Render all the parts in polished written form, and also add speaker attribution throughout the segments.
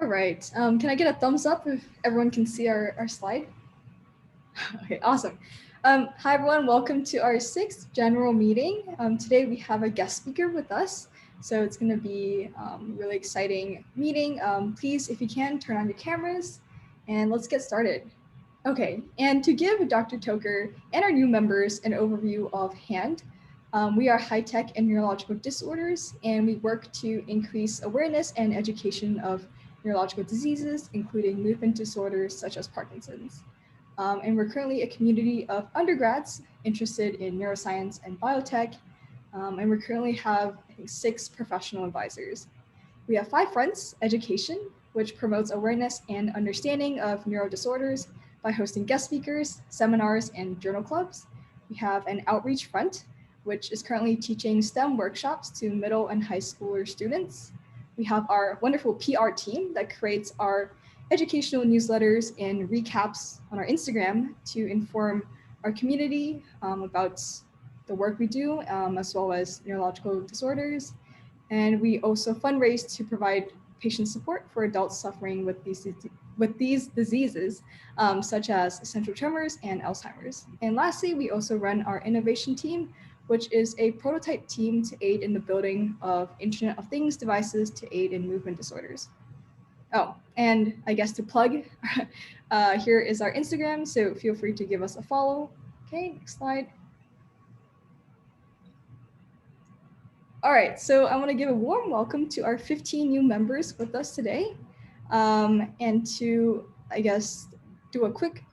Speaker 1: All right. Can I get a thumbs up if everyone can see our slide? Okay, awesome. Hi, everyone. Welcome to our 6th general meeting. Today we have a guest speaker with us. So it's going to be a really exciting meeting. Please, if you can, turn on your cameras and let's get started. Okay, and to give Dr. Toker and our new members an overview of HAND, we are high-tech and neurological disorders, and we work to increase awareness and education of neurological diseases, including movement disorders such as Parkinson's. And we're currently a community of undergrads interested in neuroscience and biotech, and we currently have, I think, 6 professional advisors. We have 5 fronts: education, which promotes awareness and understanding of neurodisorders by hosting guest speakers, seminars, and journal clubs. We have an outreach front, which is currently teaching STEM workshops to middle and high schooler students. We have our wonderful PR team that creates our educational newsletters and recaps on our Instagram to inform our community about the work we do, as well as neurological disorders. And we also fundraise to provide patient support for adults suffering with these diseases, such as essential tremors and Alzheimer's. And lastly, we also run our innovation team, which is a prototype team to aid in the building of Internet of Things devices to aid in movement disorders. Oh, and I guess to plug, here is our Instagram, so feel free to give us a follow. Okay, next slide. All right, so I want to give a warm welcome to our 15 new members with us today. And to, I guess, do a quick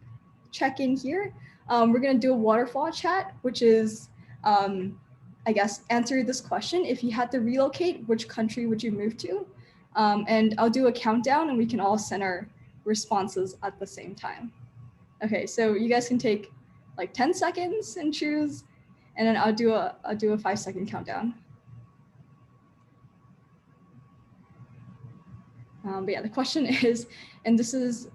Speaker 1: check-in here, we're going to do a waterfall chat, which is, I guess, answer this question. If you had to relocate, which country would you move to? And I'll do a countdown and we can all send our responses at the same time. Okay, so you guys can take like 10 seconds and choose, and then I'll do a 5-second countdown. But yeah, the question is, and this is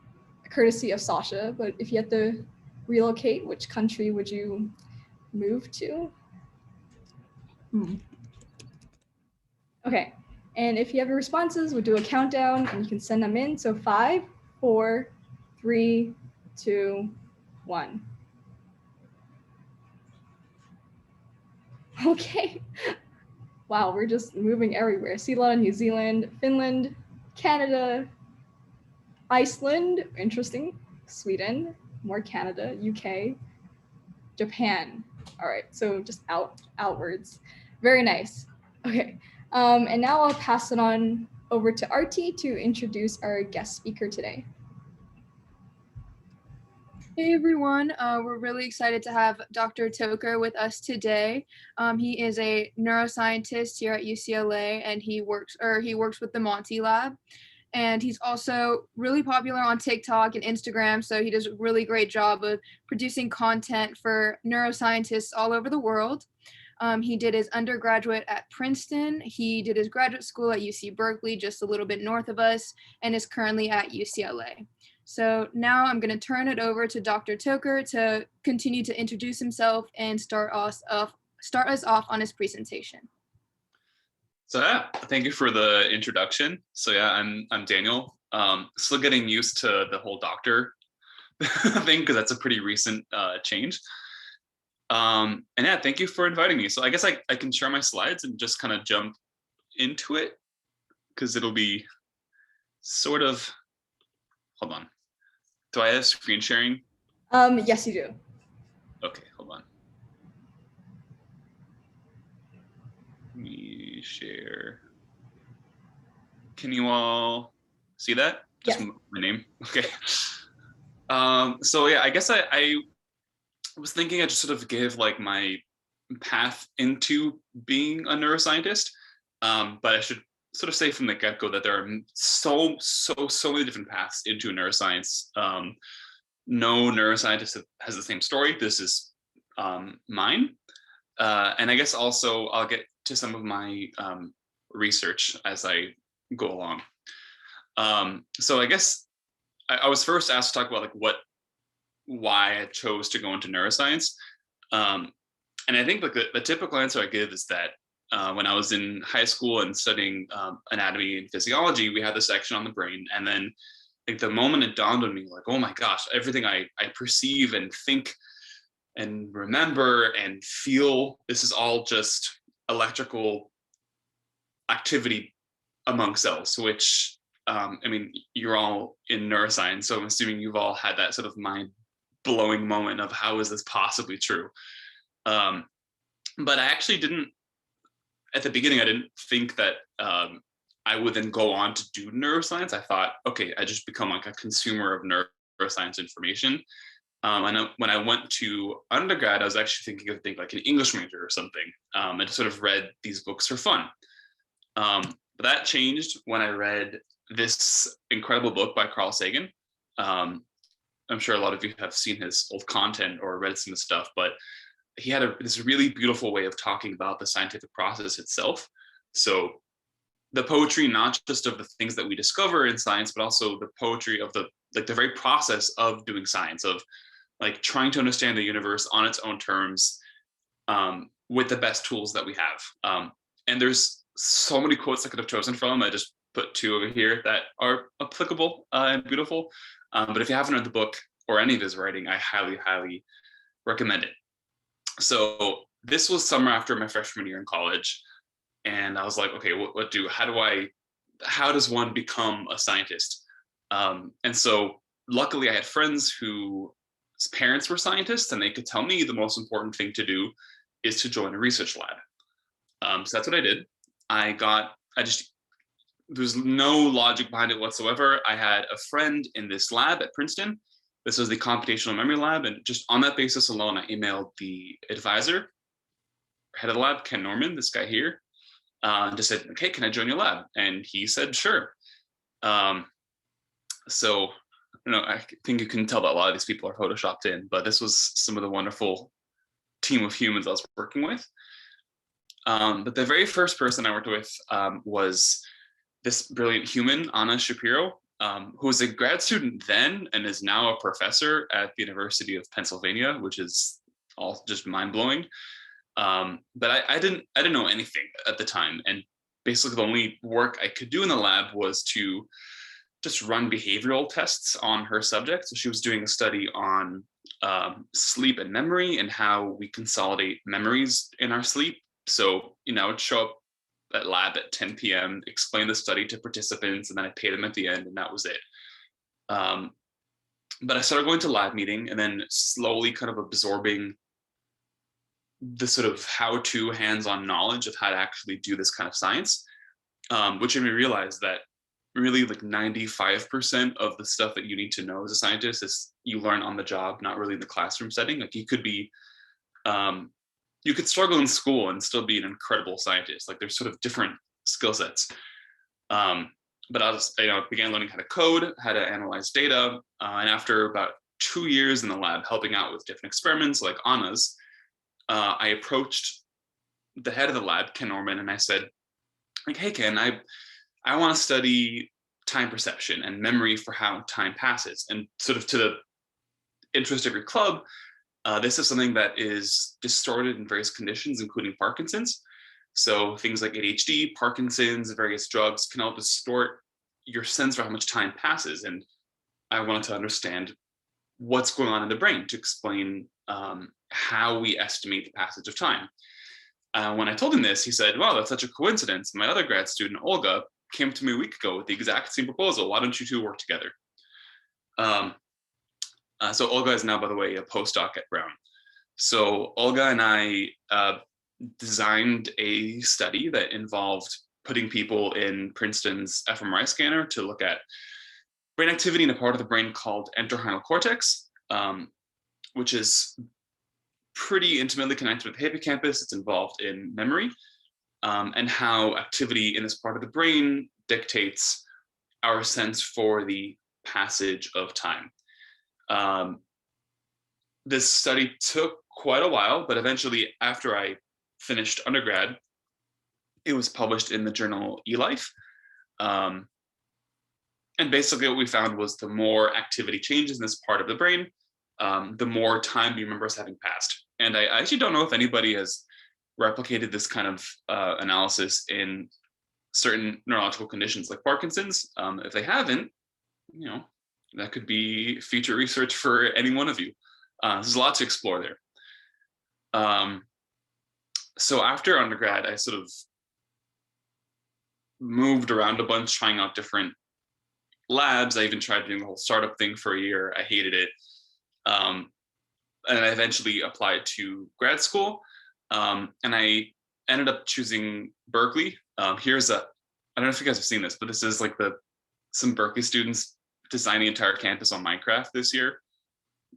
Speaker 1: courtesy of Sasha, but if you had to relocate, which country would you move to? Okay, and if you have your responses, we'll do a countdown and you can send them in. So 5, 4, 3, 2, 1. Okay. Wow, we're just moving everywhere. I see a lot of New Zealand, Finland, Canada, Iceland, interesting, Sweden, more Canada, UK, Japan. All right, so just outwards. Very nice. Okay, and now I'll pass it on over to Artie to introduce our guest speaker today.
Speaker 2: Hey everyone, we're really excited to have Dr. Toker with us today. He is a neuroscientist here at UCLA, and he works with the Monty Lab. And he's also really popular on TikTok and Instagram, so he does a really great job of producing content for neuroscientists all over the world. He did his undergraduate at Princeton. He did his graduate school at UC Berkeley, just a little bit north of us, and is currently at UCLA. So now I'm going to turn it over to Dr. Toker to continue to introduce himself and start us off on his presentation.
Speaker 3: So yeah, thank you for the introduction. So yeah, I'm Daniel. Still getting used to the whole doctor thing because that's a pretty recent change. And yeah, thank you for inviting me. So I guess I can share my slides and just kind of jump into it because it'll be sort of, hold on. Do I have screen sharing?
Speaker 1: Yes, you do.
Speaker 3: Okay, hold on. Let me share. Can you all see that? Just
Speaker 1: yes.
Speaker 3: My name. Okay. So yeah, I guess I was thinking I just sort of give like my path into being a neuroscientist, but I should sort of say from the get-go that there are so many different paths into neuroscience. No neuroscientist has the same story. This is mine, and I guess also I'll get to some of my research as I go along. So I guess I was first asked to talk about like why I chose to go into neuroscience, and I think like the typical answer I give is that when I was in high school and studying anatomy and physiology, we had this section on the brain. And then like the moment it dawned on me, like, oh my gosh, everything I perceive and think and remember and feel, this is all just electrical activity among cells, which, I mean, you're all in neuroscience, so I'm assuming you've all had that sort of mind-blowing moment of how is this possibly true? But I actually didn't, at the beginning, I didn't think that I would then go on to do neuroscience. I thought, okay, I just become like a consumer of neuroscience information. And when I went to undergrad, I was actually thinking of being like an English major or something. I just sort of read these books for fun. But that changed when I read this incredible book by Carl Sagan. I'm sure a lot of you have seen his old content or read some of the stuff, but he had this really beautiful way of talking about the scientific process itself. So the poetry, not just of the things that we discover in science, but also the poetry of the very process of doing science, of like trying to understand the universe on its own terms, with the best tools that we have. And there's so many quotes I could have chosen from. I just put two over here that are applicable and beautiful. But if you haven't read the book or any of his writing, I highly, highly recommend it. So this was summer after my freshman year in college. And I was like, okay, how does one become a scientist? And so luckily I had friends whose parents were scientists, and they could tell me the most important thing to do is to join a research lab. So that's what I did. There's no logic behind it whatsoever. I had a friend in this lab at Princeton. This was the computational memory lab. And just on that basis alone, I emailed the advisor, head of the lab, Ken Norman, this guy here, just said, okay, can I join your lab? And he said, sure. So, I think you can tell that a lot of these people are photoshopped in, but this was some of the wonderful team of humans I was working with. But the very first person I worked with was this brilliant human, Anna Shapiro, who was a grad student then and is now a professor at the University of Pennsylvania, which is all just mind-blowing. But I didn't know anything at the time, and basically the only work I could do in the lab was to just run behavioral tests on her subject. So she was doing a study on sleep and memory and how we consolidate memories in our sleep. So, I would show up at lab at 10 p.m., explain the study to participants, and then I paid them at the end, and that was it. But I started going to lab meeting and then slowly kind of absorbing the sort of how-to hands-on knowledge of how to actually do this kind of science, which made me realize that really like 95% of the stuff that you need to know as a scientist is you learn on the job, not really in the classroom setting. Like you could struggle in school and still be an incredible scientist. Like there's sort of different skill sets. But I was, began learning how to code, how to analyze data. And after about 2 years in the lab, helping out with different experiments like Anna's, I approached the head of the lab, Ken Norman, and I said, like, hey, Ken, I want to study time perception and memory for how time passes. And sort of to the interest of your club, this is something that is distorted in various conditions, including Parkinson's. So things like ADHD, Parkinson's, various drugs can all distort your sense for how much time passes. And I wanted to understand what's going on in the brain to explain how we estimate the passage of time. When I told him this, he said, wow, that's such a coincidence. My other grad student, Olga, came to me a week ago with the exact same proposal. Why don't you two work together? So Olga is now, by the way, a postdoc at Brown. So Olga and I designed a study that involved putting people in Princeton's fMRI scanner to look at brain activity in a part of the brain called entorhinal cortex, which is pretty intimately connected with the hippocampus. It's involved in memory, and how activity in this part of the brain dictates our sense for the passage of time. This study took quite a while, but eventually, after I finished undergrad, it was published in the journal eLife. And basically what we found was the more activity changes in this part of the brain, the more time you remember as having passed. And I actually don't know if anybody has replicated this kind of analysis in certain neurological conditions like Parkinson's. If they haven't, that could be future research for any one of you. There's a lot to explore there. So after undergrad, I sort of moved around a bunch, trying out different labs. I even tried doing the whole startup thing for a year. I hated it. And I eventually applied to grad school. And I ended up choosing Berkeley. I don't know if you guys have seen this, but this is like some Berkeley students designed the entire campus on Minecraft this year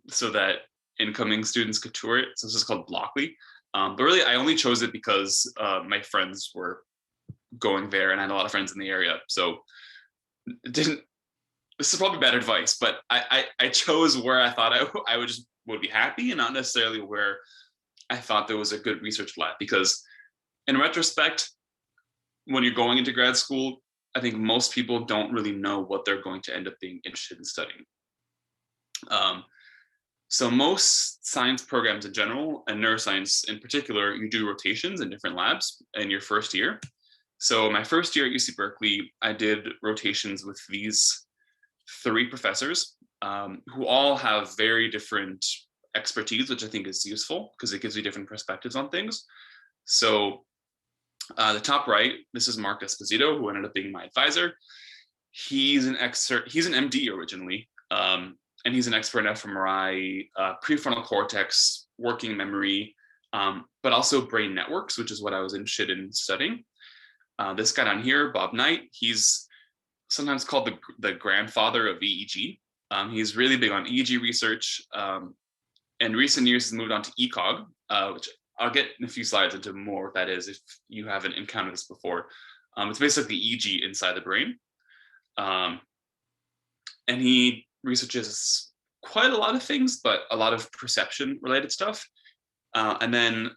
Speaker 3: so that incoming students could tour it. So this is called Blockley. But really, I only chose it because my friends were going there and I had a lot of friends in the area. So this is probably bad advice, but I chose where I thought I would be happy and not necessarily where I thought there was a good research lab, because in retrospect, when you're going into grad school, I think most people don't really know what they're going to end up being interested in studying. So most science programs in general, and neuroscience in particular, you do rotations in different labs in your first year. So my first year at UC Berkeley, I did rotations with these 3 professors who all have very different expertise, which I think is useful because it gives you different perspectives on things. So the top right, this is Mark Esposito, who ended up being my advisor. He's an MD originally, and he's an expert in fMRI, prefrontal cortex, working memory, but also brain networks, which is what I was interested in studying. This guy down here, Bob Knight, he's sometimes called the grandfather of EEG. He's really big on EEG research. In recent years, he's moved on to ECOG, which I'll get in a few slides into more what that is if you haven't encountered this before. It's basically EEG inside the brain. And he researches quite a lot of things, but a lot of perception related stuff. And then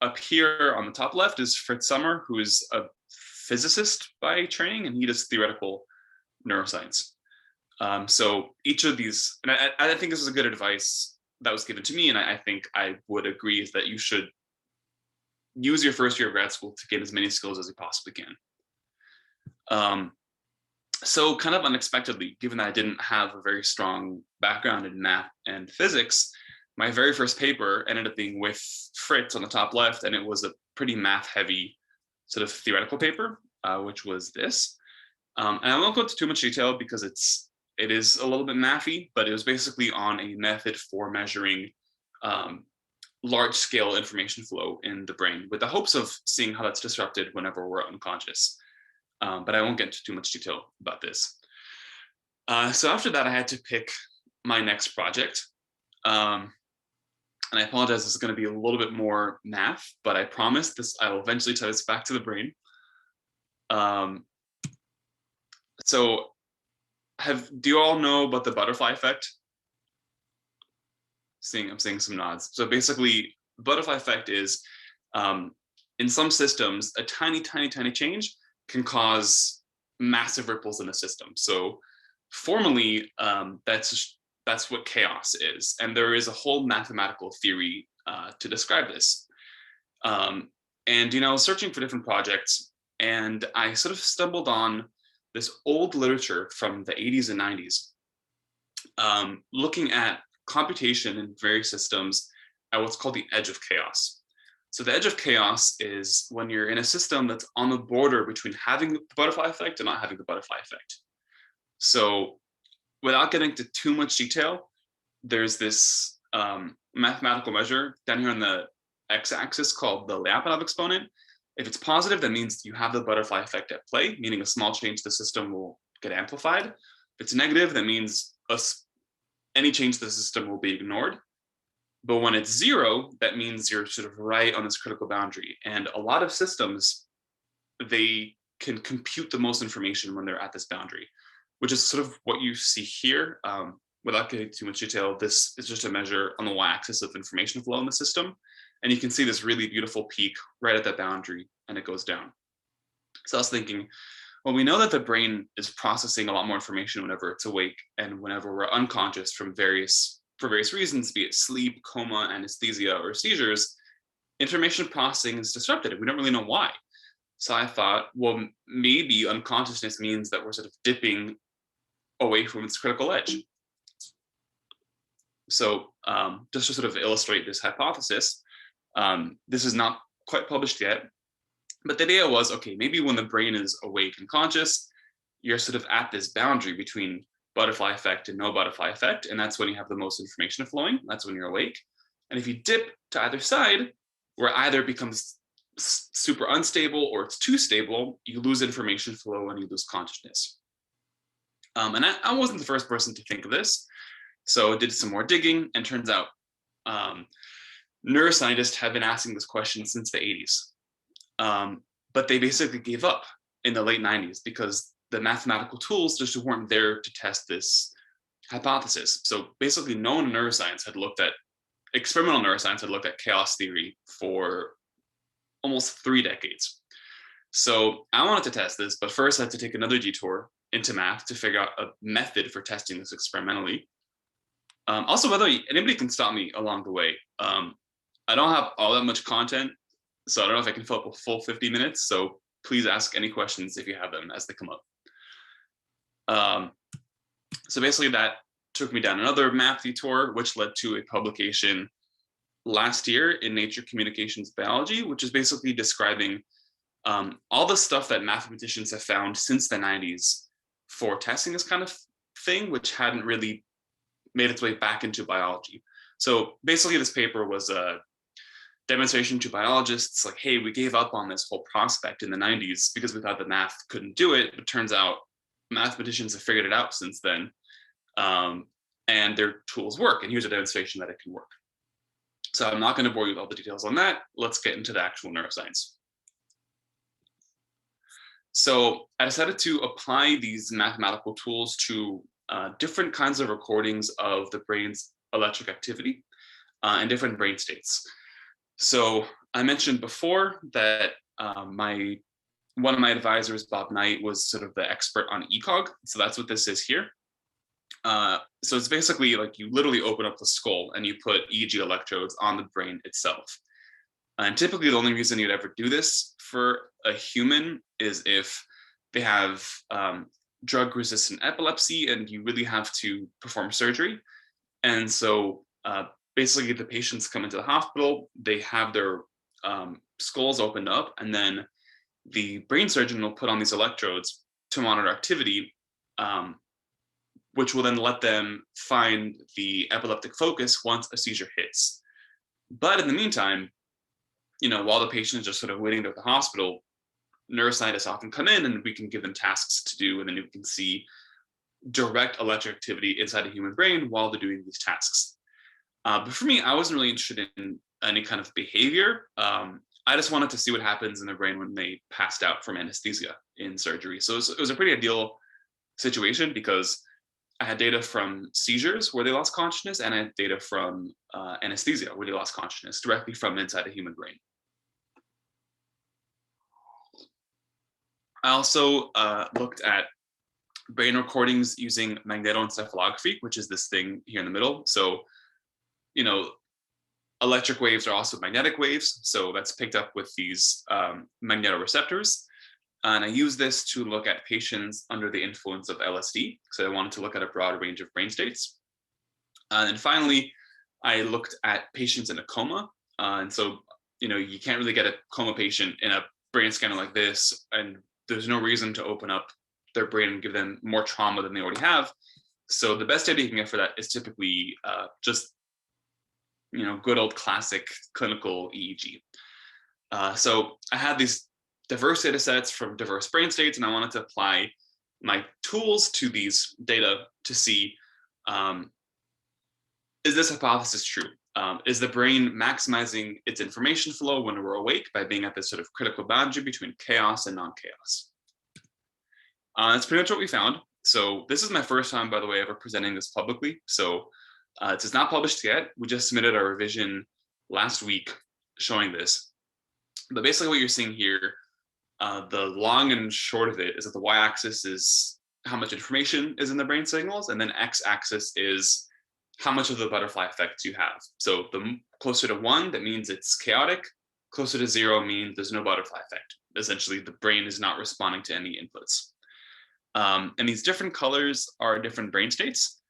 Speaker 3: up here on the top left is Fritz Sommer, who is a physicist by training, and he does theoretical neuroscience. So each of these, and I think this is a good advice that was given to me, and I think I would agree, is that you should use your first year of grad school to gain as many skills as you possibly can. So kind of unexpectedly, given that I didn't have a very strong background in math and physics, my very first paper ended up being with Fritz on the top left, and it was a pretty math-heavy sort of theoretical paper, which was this. And I won't go into too much detail because it is a little bit mathy, but it was basically on a method for measuring large-scale information flow in the brain, with the hopes of seeing how that's disrupted whenever we're unconscious. But I won't get into too much detail about this. So after that, I had to pick my next project. And I apologize, this is going to be a little bit more math, but I promise I will eventually tie this back to the brain. So do you all know about the butterfly effect? I'm seeing some nods. So basically, the butterfly effect is, in some systems, a tiny, tiny, tiny change can cause massive ripples in the system. So formally, that's what chaos is. And there is a whole mathematical theory to describe this. And, searching for different projects, and I sort of stumbled on this old literature from the 80s and 90s, looking at computation in various systems at what's called the edge of chaos. So the edge of chaos is when you're in a system that's on the border between having the butterfly effect and not having the butterfly effect. So without getting into too much detail, there's this mathematical measure down here on the x-axis called the Lyapunov exponent. If it's positive, that means you have the butterfly effect at play, meaning a small change to the system will get amplified. If it's negative, that means any change to the system will be ignored. But when it's 0, that means you're sort of right on this critical boundary. And a lot of systems, they can compute the most information when they're at this boundary, which is sort of what you see here. Without getting too much detail, this is just a measure on the y-axis of information flow in the system. And you can see this really beautiful peak right at that boundary, and it goes down. So I was thinking, well, we know that the brain is processing a lot more information whenever it's awake and whenever we're unconscious for various reasons, be it sleep, coma, anesthesia, or seizures. information processing is disrupted, and we don't really know why. So I thought, well, maybe unconsciousness means that we're sort of dipping away from its critical edge. So just to sort of illustrate this hypothesis, this is not quite published yet, but the idea was, okay, maybe when the brain is awake and conscious, you're sort of at this boundary between butterfly effect and no butterfly effect, and that's when you have the most information flowing. That's when you're awake. And if you dip to either side, where either it becomes super unstable or it's too stable, you lose information flow and you lose consciousness. And I wasn't the first person to think of this. So I did some more digging, and turns out neuroscientists have been asking this question since the 80s. But they basically gave up in the late 90s because the mathematical tools just weren't there to test this hypothesis. So basically no one in neuroscience had looked at, experimental neuroscience had looked at chaos theory for almost 3 decades. So I wanted to test this, but first I had to take another detour into math to figure out a method for testing this experimentally. Also, by the way, anybody can stop me along the way. I don't have all that much content, so I don't know if I can fill up a full 50 minutes. So please ask any questions if you have them as they come up. So basically that took me down another math detour, which led to a publication last year in Nature Communications Biology, which is basically describing all the stuff that mathematicians have found since the 90s for testing this kind of thing, which hadn't really made its way back into biology. So basically this paper was a demonstration to biologists like, hey, we gave up on this whole prospect in the 90s because we thought the math couldn't do it, but turns out mathematicians have figured it out since then, and their tools work, and here's a demonstration that it can work. So I'm not going to bore you with all the details on that. Let's get into the actual neuroscience. So I decided to apply these mathematical tools to different kinds of recordings of the brain's electric activity and different brain states. So I mentioned before that one of my advisors, Bob Knight, was sort of the expert on ECOG. So that's what this is here. So it's basically like you literally open up the skull and you put EEG electrodes on the brain itself. And typically the only reason you'd ever do this for a human is if they have drug-resistant epilepsy and you really have to perform surgery. And so basically the patients come into the hospital, they have their skulls opened up, and then the brain surgeon will put on these electrodes to monitor activity, which will then let them find the epileptic focus once a seizure hits. But in the meantime, while the patient is just sort of waiting at the hospital, neuroscientists often come in and we can give them tasks to do, and then you can see direct electric activity inside a human brain while they're doing these tasks. But for me, I wasn't really interested in any kind of behavior. I just wanted to see what happens in the brain when they passed out from anesthesia in surgery. So it was a pretty ideal situation because I had data from seizures where they lost consciousness, and I had data from anesthesia where they lost consciousness directly from inside a human brain. I also looked at brain recordings using magnetoencephalography, which is this thing here in the middle. So, electric waves are also magnetic waves. So that's picked up with these magnetoreceptors. And I use this to look at patients under the influence of LSD. So I wanted to look at a broad range of brain states. And then finally, I looked at patients in a coma. And so, you can't really get a coma patient in a brain scanner like this, and there's no reason to open up their brain and give them more trauma than they already have. So the best data you can get for that is typically just, good old classic clinical EEG. So I had these diverse data sets from diverse brain states, and I wanted to apply my tools to these data to see, is this hypothesis true? Is the brain maximizing its information flow when we're awake by being at this sort of critical boundary between chaos and non-chaos? That's pretty much what we found. So this is my first time, by the way, ever presenting this publicly. So it is not published yet. We just submitted our revision last week showing this. But basically what you're seeing here, the long and short of it is that the y-axis is how much information is in the brain signals, and then x-axis is how much of the butterfly effects you have. So the closer to 1, that means it's chaotic. Closer to 0 means there's no butterfly effect. Essentially, the brain is not responding to any inputs. And these different colors are different brain states.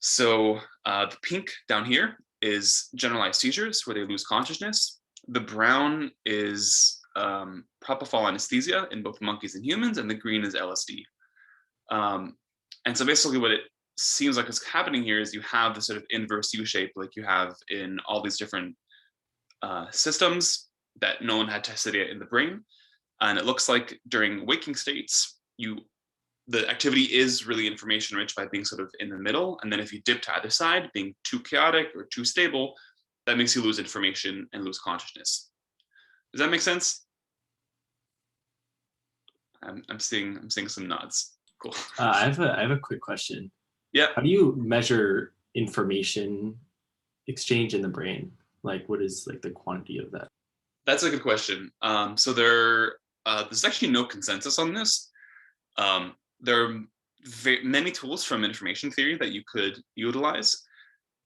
Speaker 3: So the pink down here is generalized seizures where they lose consciousness. The brown is propofol anesthesia in both monkeys and humans, and the green is LSD. And so basically what it seems like is happening here is you have the sort of inverse U shape like you have in all these different systems that no one had tested yet in the brain. And it looks like during waking states, the activity is really information rich by being sort of in the middle. And then if you dip to either side, being too chaotic or too stable, that makes you lose information and lose consciousness. Does that make sense? I'm seeing some nods. Cool.
Speaker 4: I have a quick question.
Speaker 3: Yeah.
Speaker 4: How do you measure information exchange in the brain? Like, what is like the quantity of that?
Speaker 3: That's a good question. So there's actually no consensus on this. There are many tools from information theory that you could utilize.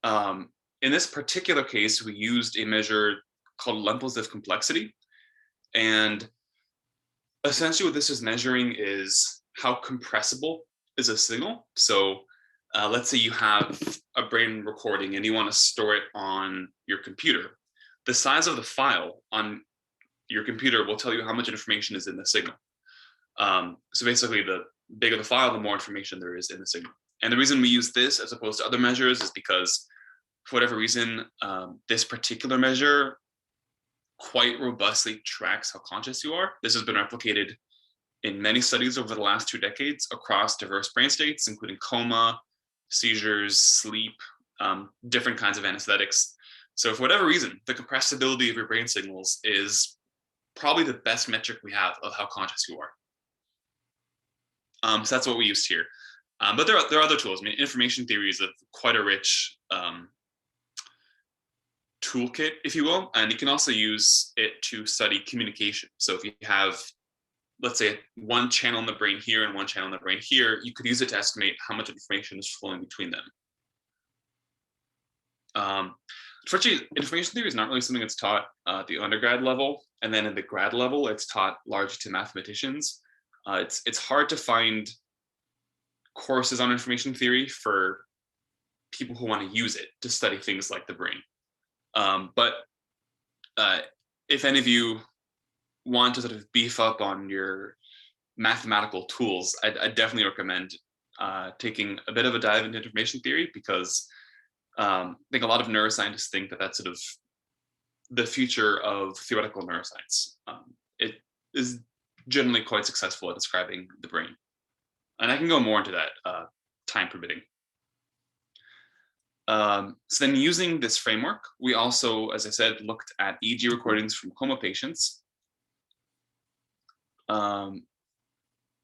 Speaker 3: In this particular case, we used a measure called levels of complexity. And essentially what this is measuring is how compressible is a signal. So let's say you have a brain recording and you want to store it on your computer. The size of the file on your computer will tell you how much information is in the signal. So basically, the bigger the file, the more information there is in the signal. And the reason we use this as opposed to other measures is because, for whatever reason, this particular measure quite robustly tracks how conscious you are. This has been replicated in many studies over the last 2 decades across diverse brain states, including coma, seizures, sleep, different kinds of anesthetics. So for whatever reason, the compressibility of your brain signals is probably the best metric we have of how conscious you are. So that's what we used here. But there are other tools. I mean, information theory is quite a rich toolkit, if you will, and you can also use it to study communication. So if you have, let's say, one channel in the brain here and one channel in the brain here, you could use it to estimate how much information is flowing between them. Unfortunately, information theory is not really something that's taught at the undergrad level, and then at the grad level, it's taught largely to mathematicians. It's hard to find courses on information theory for people who want to use it to study things like the brain. But if any of you want to sort of beef up on your mathematical tools, I'd definitely recommend taking a bit of a dive into information theory, because I think a lot of neuroscientists think that that's sort of the future of theoretical neuroscience. It is generally quite successful at describing the brain. And I can go more into that, time permitting. So then, using this framework, we also, as I said, looked at EEG recordings from coma patients.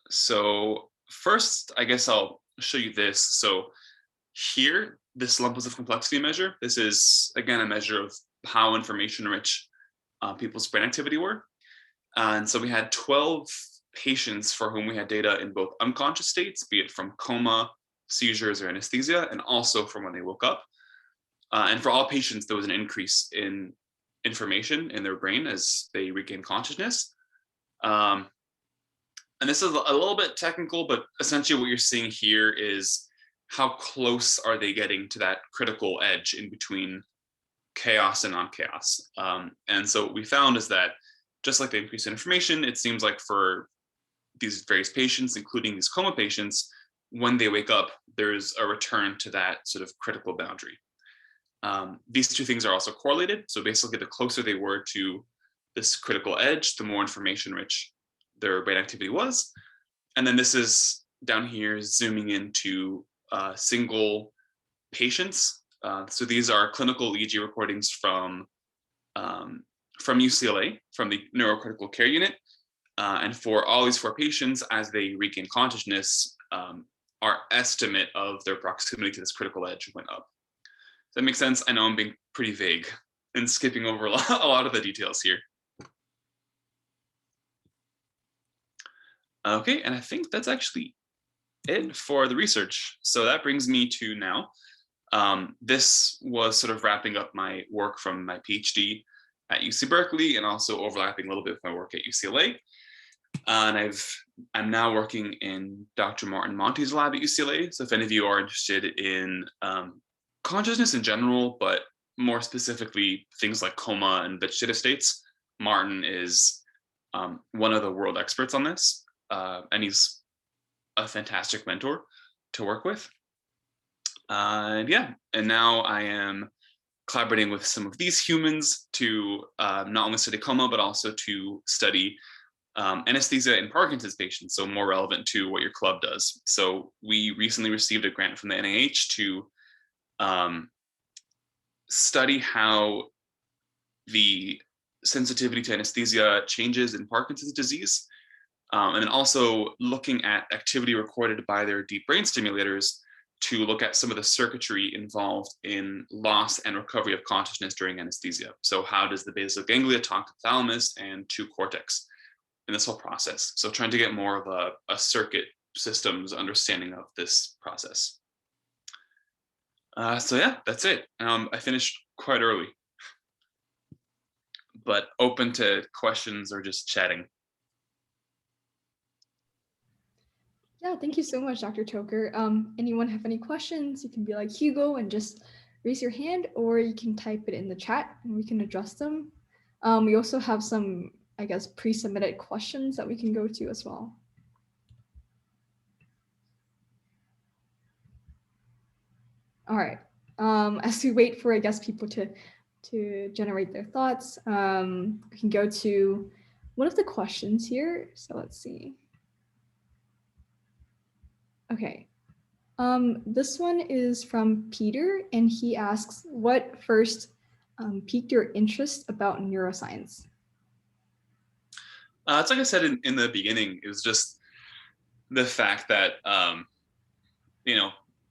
Speaker 3: So first, I guess I'll show you this. So here, this levels of complexity measure, this is, again, a measure of how information rich people's brain activity were. And so we had 12 patients for whom we had data in both unconscious states, be it from coma, seizures, or anesthesia, and also from when they woke up. And for all patients, there was an increase in information in their brain as they regained consciousness. And this is a little bit technical, but essentially what you're seeing here is how close are they getting to that critical edge in between chaos and non-chaos. And so what we found is that just like the increase in information, it seems like for these various patients, including these coma patients, when they wake up, there's a return to that sort of critical boundary. These two things are also correlated. So basically, the closer they were to this critical edge, the more information rich their brain activity was. And then this is down here zooming into single patients. So these are clinical EEG recordings from UCLA, from the neurocritical care unit. And for all these 4 patients, as they regain consciousness, our estimate of their proximity to this critical edge went up. Does that make sense? I know I'm being pretty vague and skipping over a lot of the details here. Okay, and I think that's actually it for the research. So that brings me to now. This was sort of wrapping up my work from my PhD. at UC Berkeley and also overlapping a little bit with my work at UCLA. And I'm now working in Dr. Martin Monti's lab at UCLA. So if any of you are interested in consciousness in general, but more specifically things like coma and vegetative states, Martin is one of the world experts on this, and he's a fantastic mentor to work with. And now I am collaborating with some of these humans to not only study coma, but also to study anesthesia in Parkinson's patients, so more relevant to what your club does. So we recently received a grant from the NIH to study how the sensitivity to anesthesia changes in Parkinson's disease, and then also looking at activity recorded by their deep brain stimulators to look at some of the circuitry involved in loss and recovery of consciousness during anesthesia. So how does the basal ganglia talk to thalamus and to cortex in this whole process? So trying to get more of a circuit systems understanding of this process. So yeah, that's it. I finished quite early, but open to questions or just chatting.
Speaker 1: Yeah, thank you so much, Dr. Toker. Anyone have any questions? You can be like Hugo and just raise your hand, or you can type it in the chat and we can address them. We also have some, I guess, pre-submitted questions that we can go to as well. All right. As we wait for, I guess, people to generate their thoughts, we can go to one of the questions here. So let's see. Okay. This one is from Peter, and he asks, what first piqued your interest about neuroscience?
Speaker 3: It's like I said in the beginning, it was just the fact that,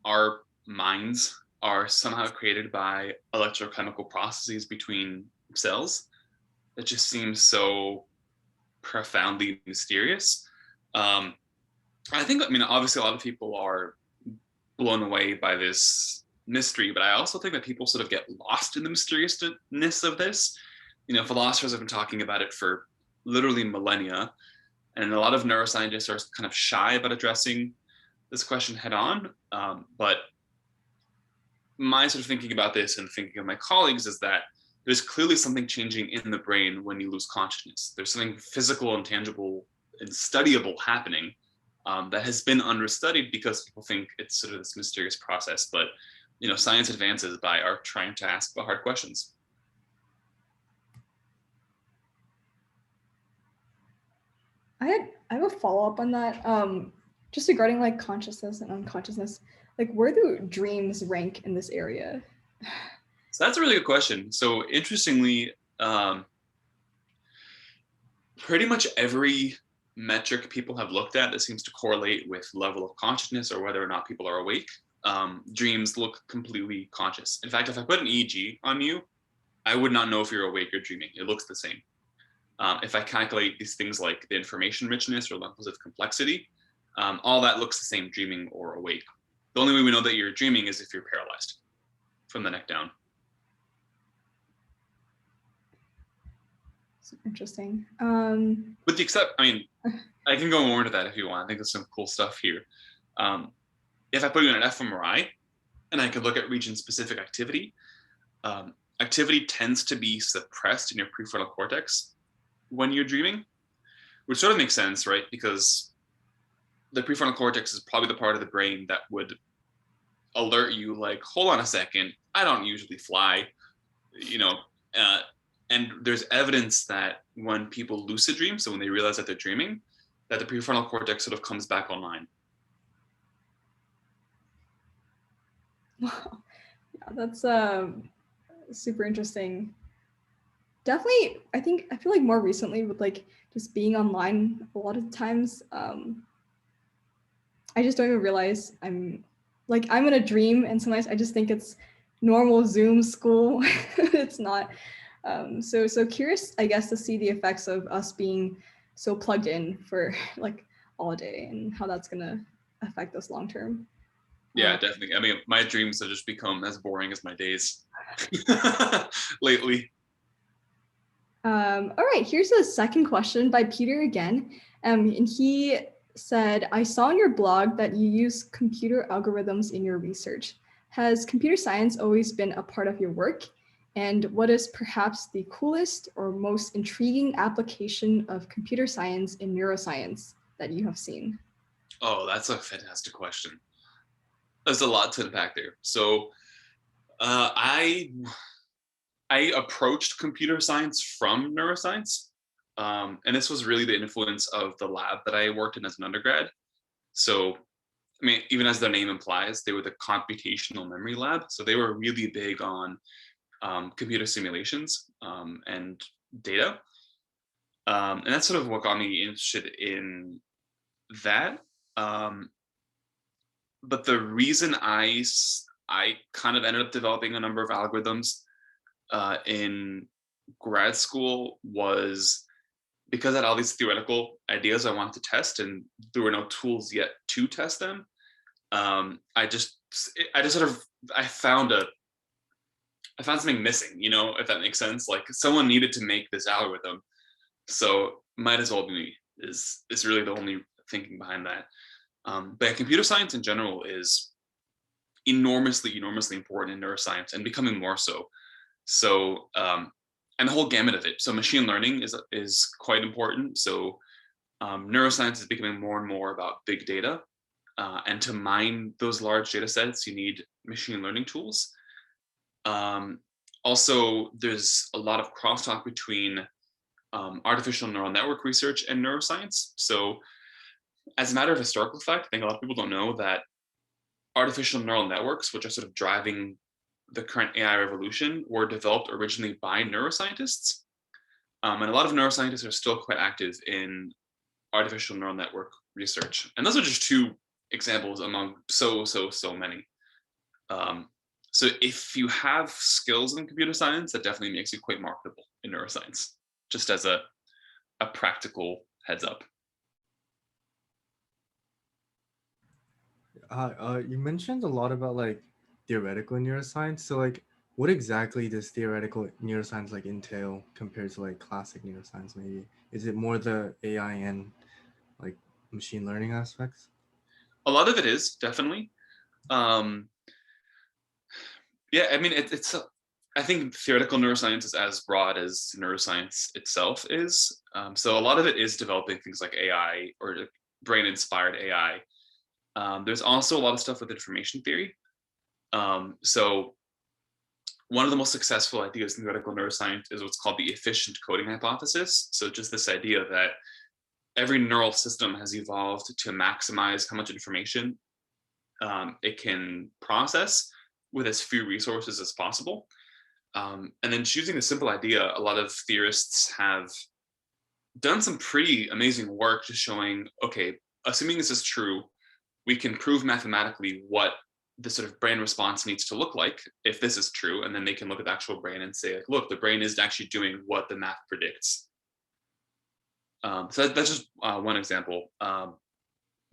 Speaker 3: our minds are somehow created by electrochemical processes between cells. It just seems so profoundly mysterious. I think, obviously a lot of people are blown away by this mystery, but I also think that people sort of get lost in the mysteriousness of this. Philosophers have been talking about it for literally millennia, and a lot of neuroscientists are kind of shy about addressing this question head on. But my sort of thinking about this and thinking of my colleagues is that there's clearly something changing in the brain when you lose consciousness. There's something physical and tangible and studyable happening that has been understudied because people think it's sort of this mysterious process. But science advances by our trying to ask the hard questions.
Speaker 1: I have a follow-up on that. Just regarding like consciousness and unconsciousness, like where do dreams rank in this area?
Speaker 3: So that's a really good question. So interestingly, pretty much every metric people have looked at that seems to correlate with level of consciousness or whether or not people are awake, dreams look completely conscious. In fact, if I put an EEG on you, I would not know if you're awake or dreaming. It looks the same. If I calculate these things like the information richness or levels of complexity, all that looks the same, dreaming or awake. The only way we know that you're dreaming is if you're paralyzed from the neck down.
Speaker 1: Interesting.
Speaker 3: With the I can go more into that if you want. I think there's some cool stuff here. If I put you in an fMRI and I could look at region-specific activity, activity tends to be suppressed in your prefrontal cortex when you're dreaming, which sort of makes sense, right? Because the prefrontal cortex is probably the part of the brain that would alert you like, hold on a second, I don't usually fly, and there's evidence that when people lucid dream, so when they realize that they're dreaming, that the prefrontal cortex sort of comes back online.
Speaker 1: Wow. Yeah, that's super interesting. Definitely, I feel like more recently with like just being online, a lot of times, I just don't even realize I'm in a dream, and sometimes I just think it's normal Zoom school. It's not. So curious, I guess, to see the effects of us being so plugged in for like all day and how that's gonna affect us long term.
Speaker 3: Yeah, definitely. My dreams have just become as boring as my days lately.
Speaker 1: All right, here's a second question by Peter again. And he said, I saw on your blog that you use computer algorithms in your research. Has computer science always been a part of your work? And what is perhaps the coolest or most intriguing application of computer science in neuroscience that you have seen?
Speaker 3: Oh, that's a fantastic question. There's a lot to unpack there. So I approached computer science from neuroscience. And this was really the influence of the lab that I worked in as an undergrad. So, I mean, even as their name implies, they were the computational memory lab. So they were really big on computer simulations and data. And that's sort of what got me interested in that. But the reason I kind of ended up developing a number of algorithms in grad school was because I had all these theoretical ideas I wanted to test, and there were no tools yet to test them. I found something missing, you know, if that makes sense. Like someone needed to make this algorithm, so might as well be me. Is really the only thinking behind that. But computer science in general is enormously important in neuroscience and becoming more so. So, and the whole gamut of it. So machine learning is quite important. So neuroscience is becoming more and more about big data. And to mine those large data sets, you need machine learning tools. Also, there's a lot of crosstalk between artificial neural network research and neuroscience. So as a matter of historical fact, I think a lot of people don't know that artificial neural networks, which are sort of driving the current AI revolution, were developed originally by neuroscientists. And a lot of neuroscientists are still quite active in artificial neural network research. And those are just two examples among so many. So if you have skills in computer science, that definitely makes you quite marketable in neuroscience, just as a practical heads up.
Speaker 5: You mentioned a lot about like theoretical neuroscience. So like, what exactly does theoretical neuroscience like entail compared to like classic neuroscience? Maybe is it more the AI and like machine learning aspects?
Speaker 3: A lot of it is definitely. Yeah, I mean, I think theoretical neuroscience is as broad as neuroscience itself is. So a lot of it is developing things like AI or brain-inspired AI. There's also a lot of stuff with information theory. So one of the most successful ideas in theoretical neuroscience is what's called the efficient coding hypothesis. So just this idea that every neural system has evolved to maximize how much information it can process with as few resources as possible. And then choosing a simple idea, a lot of theorists have done some pretty amazing work just showing, okay, assuming this is true, we can prove mathematically what the sort of brain response needs to look like if this is true. And then they can look at the actual brain and say, like, look, the brain is actually doing what the math predicts. So that's just one example.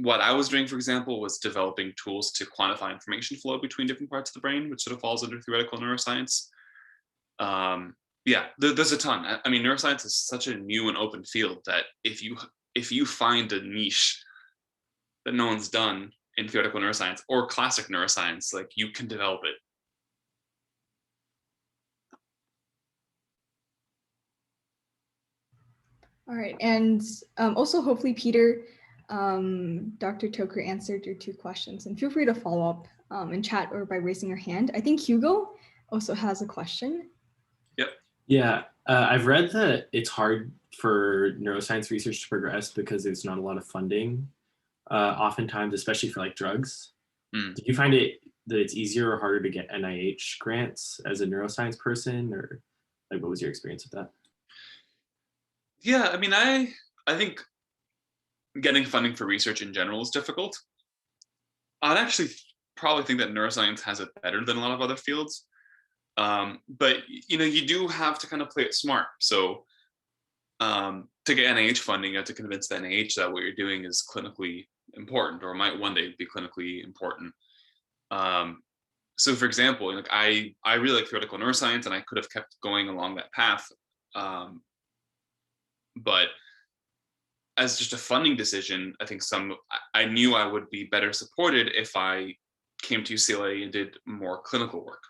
Speaker 3: What I was doing, for example, was developing tools to quantify information flow between different parts of the brain, which sort of falls under theoretical neuroscience. Yeah, there's a ton. I mean, neuroscience is such a new and open field that if you find a niche that no one's done in theoretical neuroscience or classic neuroscience, like you can develop it.
Speaker 1: All right, and also hopefully Peter, Dr. Toker answered your two questions, and feel free to follow up in chat or by raising your hand. I think Hugo also has a question.
Speaker 3: Yep.
Speaker 4: Yeah, I've read that it's hard for neuroscience research to progress because there's not a lot of funding, oftentimes, especially for like drugs. Did you find it that it's easier or harder to get NIH grants as a neuroscience person, or like what was your experience with that?
Speaker 3: Yeah, I mean, I think getting funding for research in general is difficult. I'd actually probably think that neuroscience has it better than a lot of other fields. But you know, you do have to kind of play it smart. So to get NIH funding, you have to convince the NIH that what you're doing is clinically important or might one day be clinically important. So for example, like I really like theoretical neuroscience and I could have kept going along that path. But as just a funding decision, I think I knew I would be better supported if I came to UCLA and did more clinical work.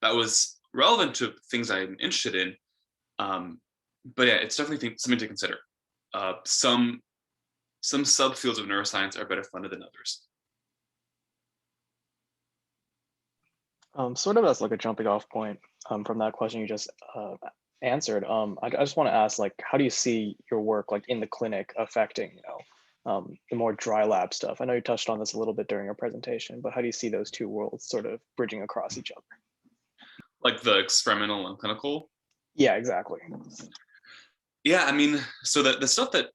Speaker 3: That was relevant to things I'm interested in. But yeah, it's definitely something to consider. Some subfields of neuroscience are better funded than others.
Speaker 6: Sort of as like a jumping off point from that question you just answered, I just want to ask, like, how do you see your work like in the clinic affecting, the more dry lab stuff? I know you touched on this a little bit during your presentation, but how do you see those two worlds sort of bridging across each other?
Speaker 3: Like the experimental and clinical?
Speaker 6: Yeah, exactly.
Speaker 3: Yeah, I mean, so the stuff that,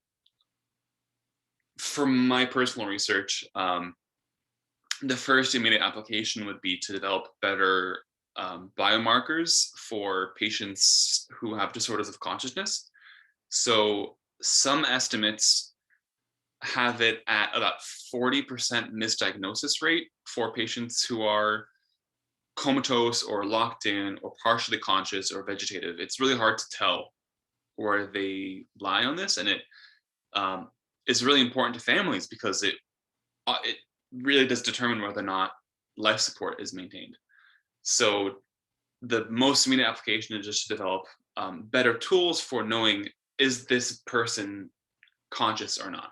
Speaker 3: from my personal research, the first immediate application would be to develop better biomarkers for patients who have disorders of consciousness. So some estimates have it at about 40% misdiagnosis rate for patients who are comatose or locked in or partially conscious or vegetative. It's really hard to tell where they lie on this, and it is really important to families because it really does determine whether or not life support is maintained. So the most immediate application is just to develop better tools for knowing, is this person conscious or not?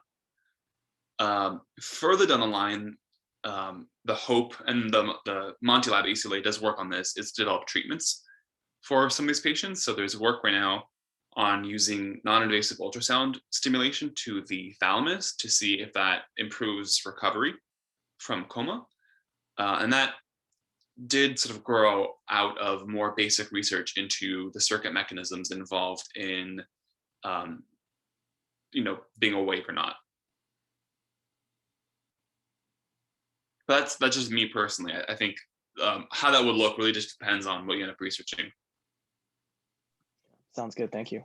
Speaker 3: Further down the line, the hope, and the Monty Lab at UCLA does work on this, is to develop treatments for some of these patients. So there's work right now on using non-invasive ultrasound stimulation to the thalamus to see if that improves recovery from coma. And that did sort of grow out of more basic research into the circuit mechanisms involved in, being awake or not. But that's just me personally. I think how that would look really just depends on what you end up researching.
Speaker 6: Sounds good. Thank you.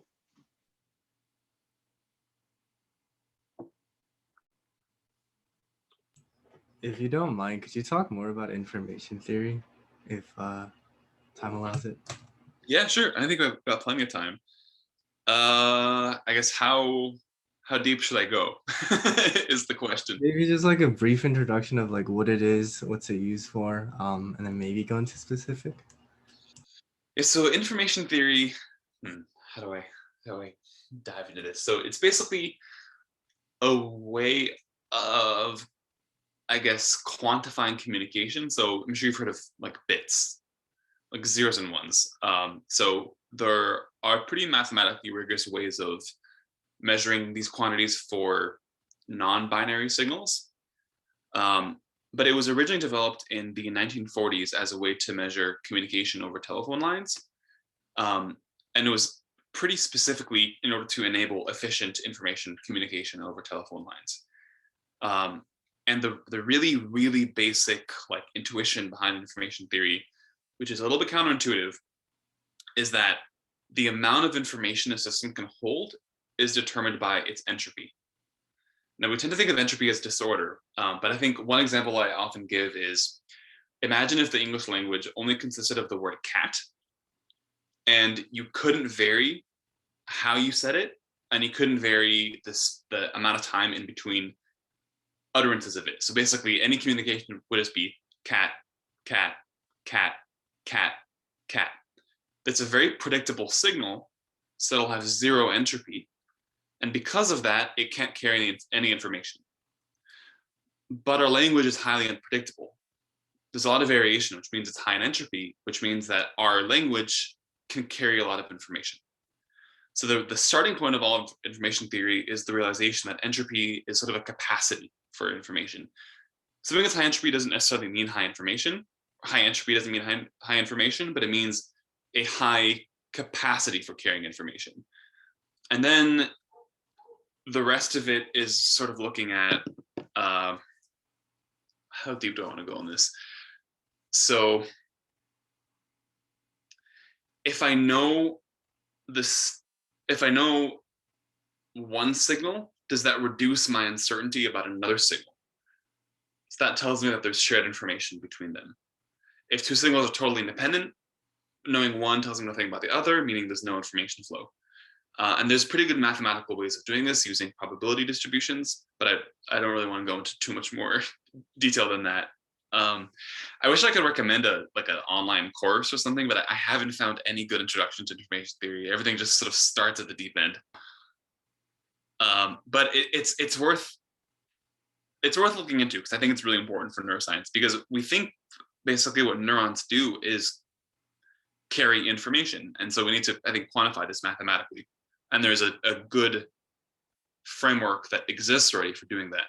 Speaker 5: If you don't mind, could you talk more about information theory, if time allows it?
Speaker 3: Yeah, sure. I think we've got plenty of time. I guess how deep should I go is the question.
Speaker 5: Maybe just like a brief introduction of like what it is, what's it used for, and then maybe go into specific.
Speaker 3: Yeah, so information theory, how do I dive into this? So it's basically a way of, I guess, quantifying communication. So I'm sure you've heard of like bits, like zeros and ones. So there are pretty mathematically rigorous ways of measuring these quantities for non-binary signals. But it was originally developed in the 1940s as a way to measure communication over telephone lines. And it was pretty specifically in order to enable efficient information communication over telephone lines. And the really, really basic like intuition behind information theory, which is a little bit counterintuitive, is that the amount of information a system can hold is determined by its entropy. Now, we tend to think of entropy as disorder, but I think one example I often give is, imagine if the English language only consisted of the word cat, and you couldn't vary how you said it, and you couldn't vary the amount of time in between utterances of it. So basically, any communication would just be cat, cat, cat, cat, cat. That's a very predictable signal, so it'll have zero entropy. And because of that, it can't carry any information. But our language is highly unpredictable. There's a lot of variation, which means it's high in entropy, which means that our language can carry a lot of information. So the starting point of all of information theory is the realization that entropy is sort of a capacity for information. Something that's high entropy doesn't necessarily mean high information. High entropy doesn't mean high information, but it means a high capacity for carrying information. And then the rest of it is sort of looking at how deep do I want to go on this? So if I know one signal, does that reduce my uncertainty about another signal? So that tells me that there's shared information between them. If two signals are totally independent, knowing one tells me nothing about the other, meaning there's no information flow. And there's pretty good mathematical ways of doing this using probability distributions, but I don't really want to go into too much more detail than that. I wish I could recommend an online course or something, but I haven't found any good introduction to information theory. Everything just sort of starts at the deep end. But it's worth looking into, because I think it's really important for neuroscience, because we think basically what neurons do is carry information, and so we need to, I think, quantify this mathematically. And there's a good framework that exists already for doing that.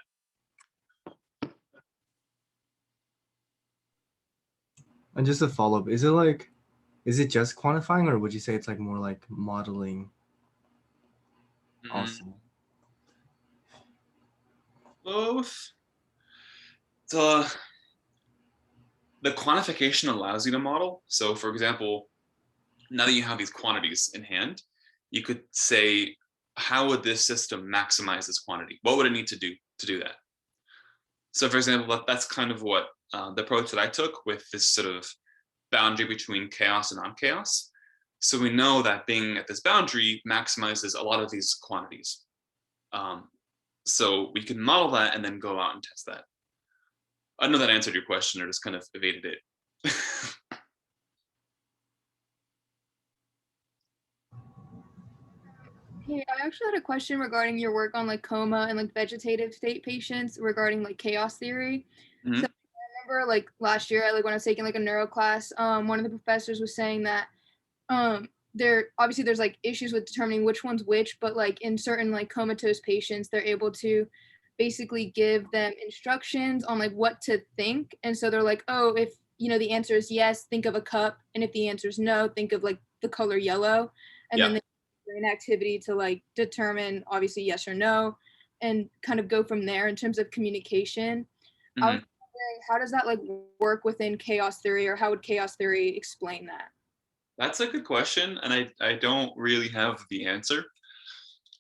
Speaker 5: And just a follow-up, is it just quantifying, or would you say it's like more like modeling also?
Speaker 3: Both. The quantification allows you to model. So for example, now that you have these quantities in hand, you could say, how would this system maximize this quantity? What would it need to do that? So for example, that's kind of what the approach that I took with this sort of boundary between chaos and non-chaos. So we know that being at this boundary maximizes a lot of these quantities. So we can model that and then go out and test that. I don't know if that answered your question or just kind of evaded it.
Speaker 2: Hey, I actually had a question regarding your work on like coma and like vegetative state patients regarding like chaos theory.
Speaker 3: Mhm.
Speaker 2: So I remember like last year, when I was taking like a neuro class, one of the professors was saying that there's like issues with determining which one's which, but like in certain like comatose patients, they're able to basically give them instructions on like what to think. And so they're like, oh, if the answer is yes, think of a cup, and if the answer is no, think of like the color yellow. And
Speaker 3: Yeah.
Speaker 2: then they do an activity to like determine obviously yes or no, and kind of go from there in terms of communication. I was wondering, how does that like work within chaos theory, or how would chaos theory explain that?
Speaker 3: That's a good question, and I don't really have the answer.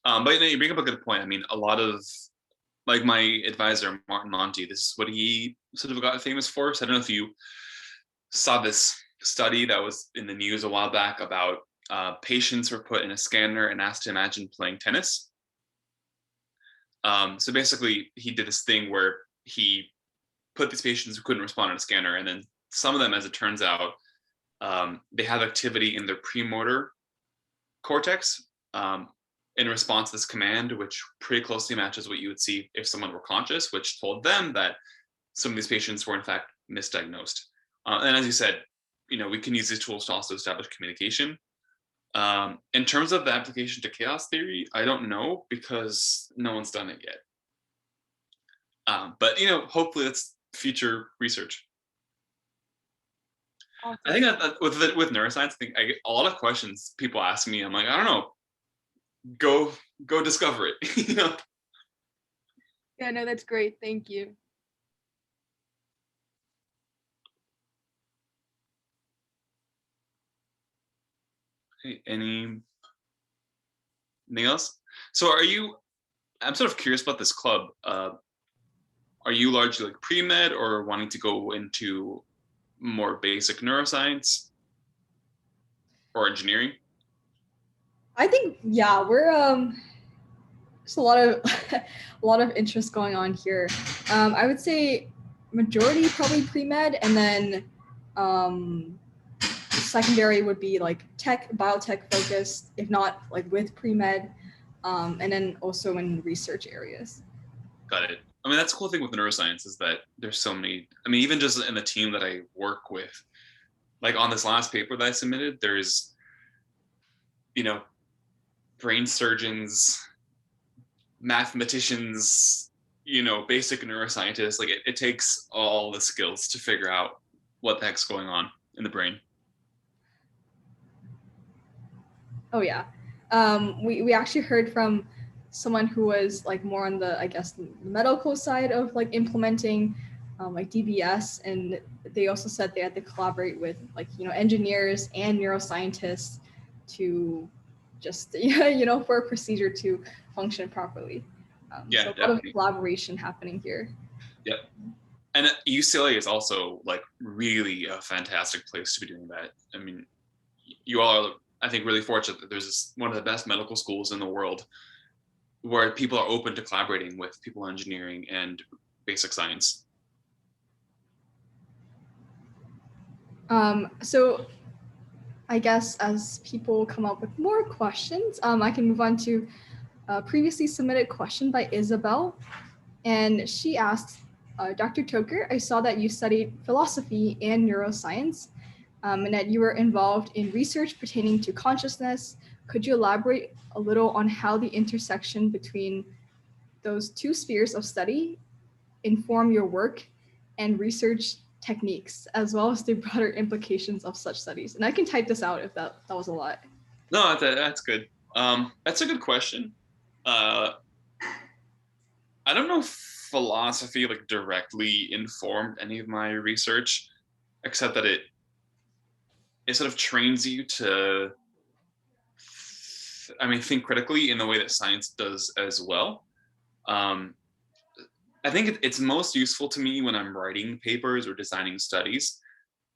Speaker 3: But you bring up a good point. I mean, a lot of, like, my advisor, Martin Monti, this is what he sort of got famous for. So I don't know if you saw this study that was in the news a while back about patients were put in a scanner and asked to imagine playing tennis. So basically, he did this thing where he put these patients who couldn't respond on a scanner, and then some of them, as it turns out, they have activity in their premotor cortex in response to this command, which pretty closely matches what you would see if someone were conscious, which told them that some of these patients were in fact misdiagnosed. And as you said, we can use these tools to also establish communication. In terms of the application to chaos theory, I don't know, because no one's done it yet. But hopefully that's future research.
Speaker 2: Awesome.
Speaker 3: I think that with neuroscience, I think I get a lot of questions people ask me. I'm like, I don't know. Go discover it.
Speaker 2: Yeah, no, that's great. Thank you.
Speaker 3: Okay, anything else? So I'm sort of curious about this club. Are you largely like pre-med or wanting to go into more basic neuroscience or engineering?
Speaker 1: I think, yeah, we're there's a lot of interest going on here. I would say majority probably pre-med, and then secondary would be like biotech focused, if not like with pre-med, and then also in research areas.
Speaker 3: Got it. I mean, that's the cool thing with neuroscience is that there's so many. I mean, even just in the team that I work with, like on this last paper that I submitted, there's, brain surgeons, mathematicians, basic neuroscientists. Like it takes all the skills to figure out what the heck's going on in the brain.
Speaker 1: Oh yeah. We actually heard from someone who was like more on the, I guess, the medical side of like implementing like DBS, and they also said they had to collaborate with like engineers and neuroscientists to just for a procedure to function properly.
Speaker 3: Yeah,
Speaker 1: so a
Speaker 3: definitely.
Speaker 1: lot of collaboration happening here.
Speaker 3: Yep. And UCLA is also like really a fantastic place to be doing that. I mean, you all are I think, really fortunate that there's one of the best medical schools in the world where people are open to collaborating with people in engineering and basic science.
Speaker 1: So I guess as people come up with more questions, I can move on to a previously submitted question by Isabel. And she asked, Dr. Toker, I saw that you studied philosophy and neuroscience, and that you were involved in research pertaining to consciousness. Could you elaborate a little on how the intersection between those two spheres of study inform your work and research techniques, as well as the broader implications of such studies? And I can type this out if that was a lot.
Speaker 3: No, that's good. That's a good question. I don't know if philosophy like directly informed any of my research, except that it sort of trains you to, think critically in the way that science does as well. I think it's most useful to me when I'm writing papers or designing studies.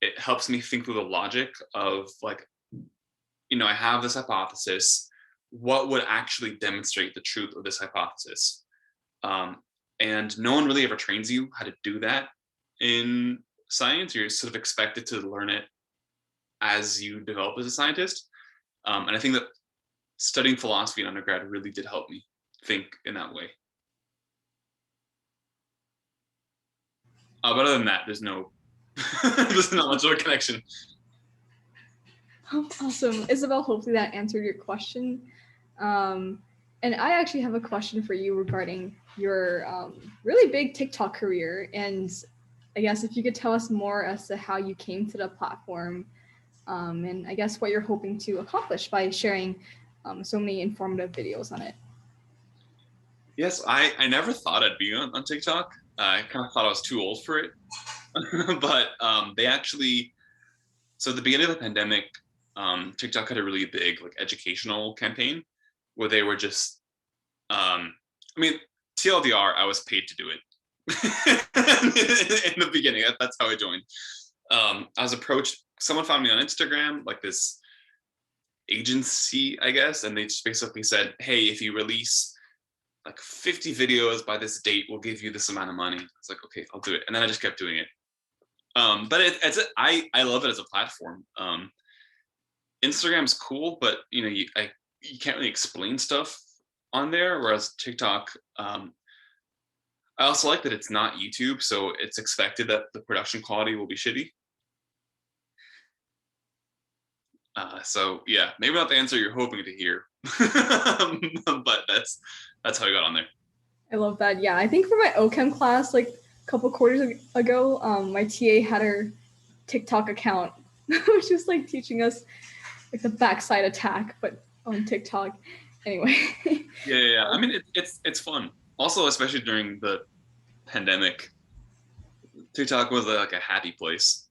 Speaker 3: It helps me think through the logic of like, I have this hypothesis. What would actually demonstrate the truth of this hypothesis? And no one really ever trains you how to do that in science. You're sort of expected to learn it as you develop as a scientist. And I think that studying philosophy in undergrad really did help me think in that way. But other than that, there's not much of a connection.
Speaker 1: Oh, awesome. Isabel, hopefully that answered your question. And I actually have a question for you regarding your really big TikTok career. And I guess if you could tell us more as to how you came to the platform, and I guess what you're hoping to accomplish by sharing so many informative videos on it.
Speaker 3: Yes, I never thought I'd be on TikTok. I kind of thought I was too old for it. But they actually, so at the beginning of the pandemic, TikTok had a really big like educational campaign where they were just, TLDR, I was paid to do it in the beginning. That's how I joined. I was approached, someone found me on Instagram, like this agency, I guess, and they just basically said, hey, if you release like 50 videos by this date, we'll give you this amount of money. I was like, okay, I'll do it. And then I just kept doing it. But I love it as a platform. Instagram's cool, but you can't really explain stuff on there. Whereas TikTok, I also like that it's not YouTube, so it's expected that the production quality will be shitty. So yeah, maybe not the answer you're hoping to hear, but that's how I got on there.
Speaker 1: I love that. Yeah, I think for my OChem class, like a couple quarters ago, my TA had her TikTok account, which was like teaching us like the backside attack, but on TikTok. Anyway.
Speaker 3: Yeah. I mean, it's fun. Also, especially during the pandemic, TikTok was like a happy place.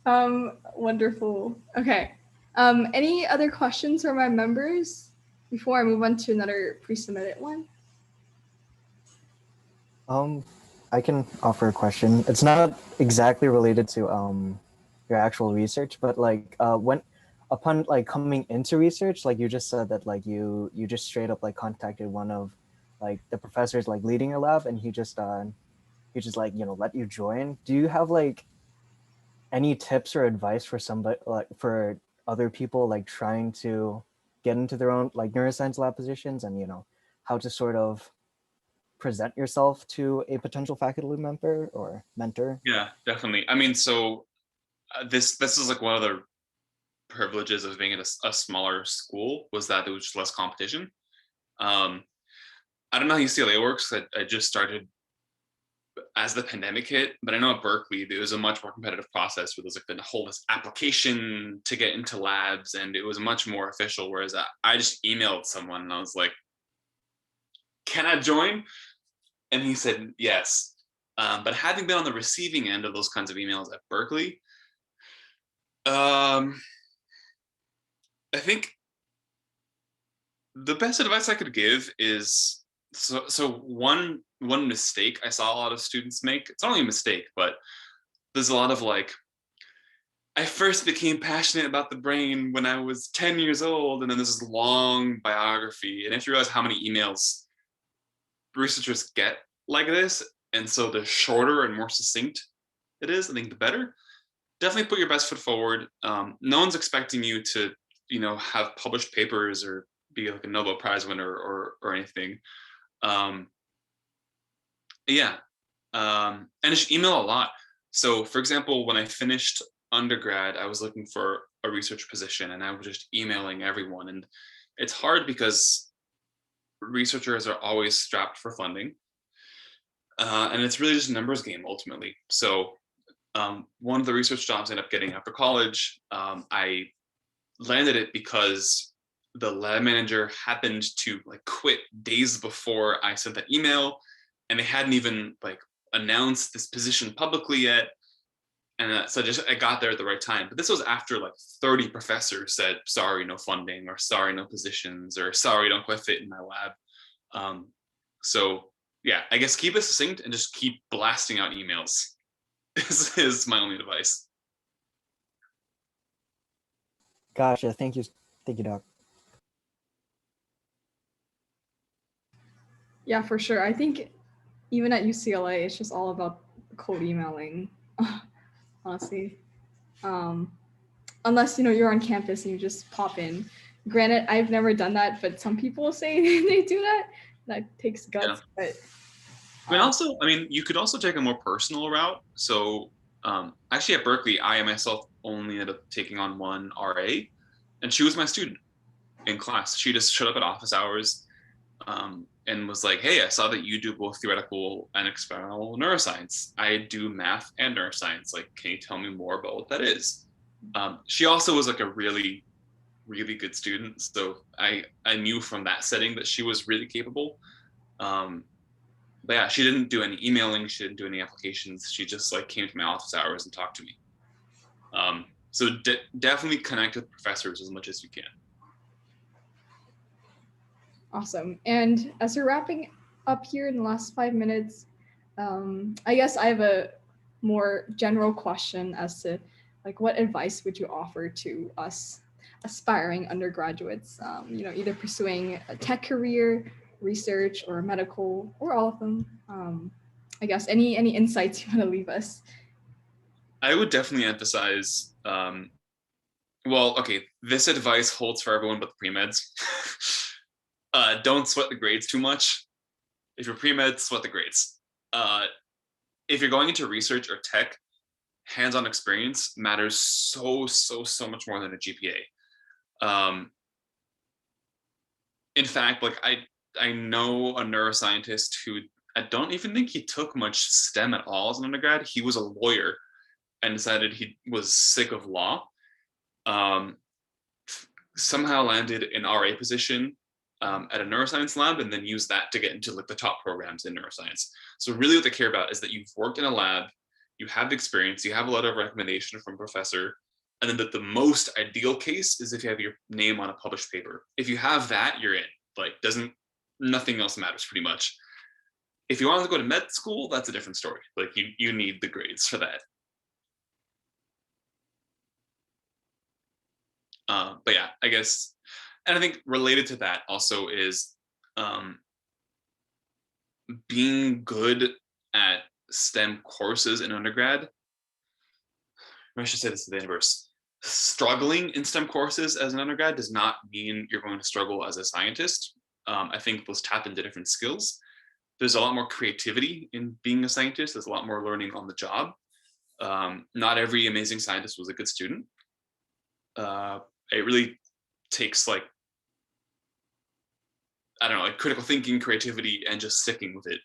Speaker 1: Wonderful. Okay. Any other questions from my members before I move on to another pre-submitted one?
Speaker 7: I can offer a question. It's not exactly related to your actual research, but like when upon like coming into research, like you just said that like you just straight up like contacted one of like the professors like leading your lab, and he just like let you join. Do you have like any tips or advice for somebody, like for other people like trying to get into their own like neuroscience lab positions, and how to sort of present yourself to a potential faculty member or mentor?
Speaker 3: Yeah, definitely. I mean, so this is like one of the privileges of being at a smaller school, was that there was just less competition. I don't know how UCLA works. I just started as the pandemic hit, but I know at Berkeley there was a much more competitive process where there's like the whole this application to get into labs, and it was much more official. Whereas I just emailed someone and I was like, "Can I join?" And he said yes. But having been on the receiving end of those kinds of emails at Berkeley, I think the best advice I could give is so one mistake I saw a lot of students make. It's not only a mistake, but there's a lot of like, I first became passionate about the brain when I was 10 years old, and then there's this long biography. And if you realize how many emails researchers get like this, and so the shorter and more succinct it is, I think the better. Definitely put your best foot forward. No one's expecting you to, have published papers or be like a Nobel Prize winner or anything. Yeah, and just email a lot. So, for example, when I finished undergrad, I was looking for a research position, and I was just emailing everyone. And it's hard because researchers are always strapped for funding, and it's really just a numbers game ultimately. So, one of the research jobs I ended up getting after college, I landed it because the lab manager happened to like quit days before I sent that email, and they hadn't even like announced this position publicly yet. And so I got there at the right time. But this was after like 30 professors said, sorry, no funding, or sorry, no positions, or sorry, don't quite fit in my lab. So yeah, I guess keep it succinct and just keep blasting out emails is my only advice.
Speaker 7: Gotcha. Thank you, Doc.
Speaker 1: Yeah, for sure. I think even at UCLA, it's just all about cold emailing, honestly. Unless, you're on campus and you just pop in. Granted, I've never done that, but some people say they do that. That takes guts.
Speaker 3: Yeah.
Speaker 1: But
Speaker 3: you could also take a more personal route. So actually at Berkeley, I myself only ended up taking on one RA, and she was my student in class. She just showed up at office hours and was like, hey, I saw that you do both theoretical and experimental neuroscience. I do math and neuroscience. Like, can you tell me more about what that is? She also was like a really, really good student. So I knew from that setting that she was really capable. But yeah, she didn't do any emailing. She didn't do any applications. She just like came to my office hours and talked to me. So definitely connect with professors as much as you can.
Speaker 1: Awesome. And as we're wrapping up here in the last 5 minutes, I guess I have a more general question as to like what advice would you offer to us aspiring undergraduates, either pursuing a tech career, research, or medical, or all of them. I guess any insights you want to leave us?
Speaker 3: I would definitely emphasize, this advice holds for everyone but the pre-meds. Don't sweat the grades too much. If you're pre-med, sweat the grades. If you're going into research or tech, hands-on experience matters so much more than a GPA. In fact, like I know a neuroscientist who I don't even think he took much STEM at all as an undergrad. He was a lawyer and decided he was sick of law. Somehow landed an RA position at a neuroscience lab, and then use that to get into like the top programs in neuroscience. So really what they care about is that you've worked in a lab, you have the experience, you have a letter of recommendation from a professor, and then that the most ideal case is if you have your name on a published paper. If you have that, you're in. Like nothing else matters pretty much. If you want to go to med school, that's a different story. Like you need the grades for that. But yeah, I guess, and I think related to that also is being good at STEM courses in undergrad. I should say this to the inverse. Struggling in STEM courses as an undergrad does not mean you're going to struggle as a scientist. I think those tap into different skills. There's a lot more creativity in being a scientist. There's a lot more learning on the job. Not every amazing scientist was a good student. It really takes like critical thinking, creativity, and just sticking with it.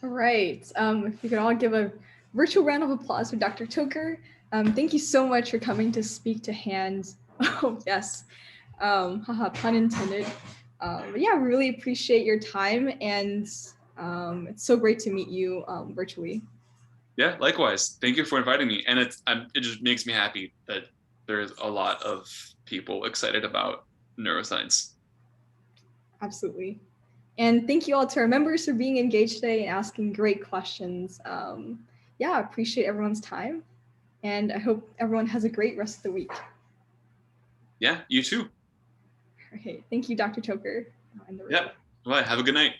Speaker 1: All right. If we could all give a virtual round of applause for Dr. Toker. Thank you so much for coming to speak to hands. Oh, yes. Pun intended. But yeah, we really appreciate your time, and it's so great to meet you virtually.
Speaker 3: Yeah, likewise. Thank you for inviting me. And it just makes me happy that there's a lot of people excited about neuroscience.
Speaker 1: Absolutely. And thank you all to our members for being engaged today and asking great questions. Yeah, I appreciate everyone's time. And I hope everyone has a great rest of the week.
Speaker 3: Yeah, you too.
Speaker 1: Okay, thank you, Dr. Toker.
Speaker 3: Yep. Well, have a good night.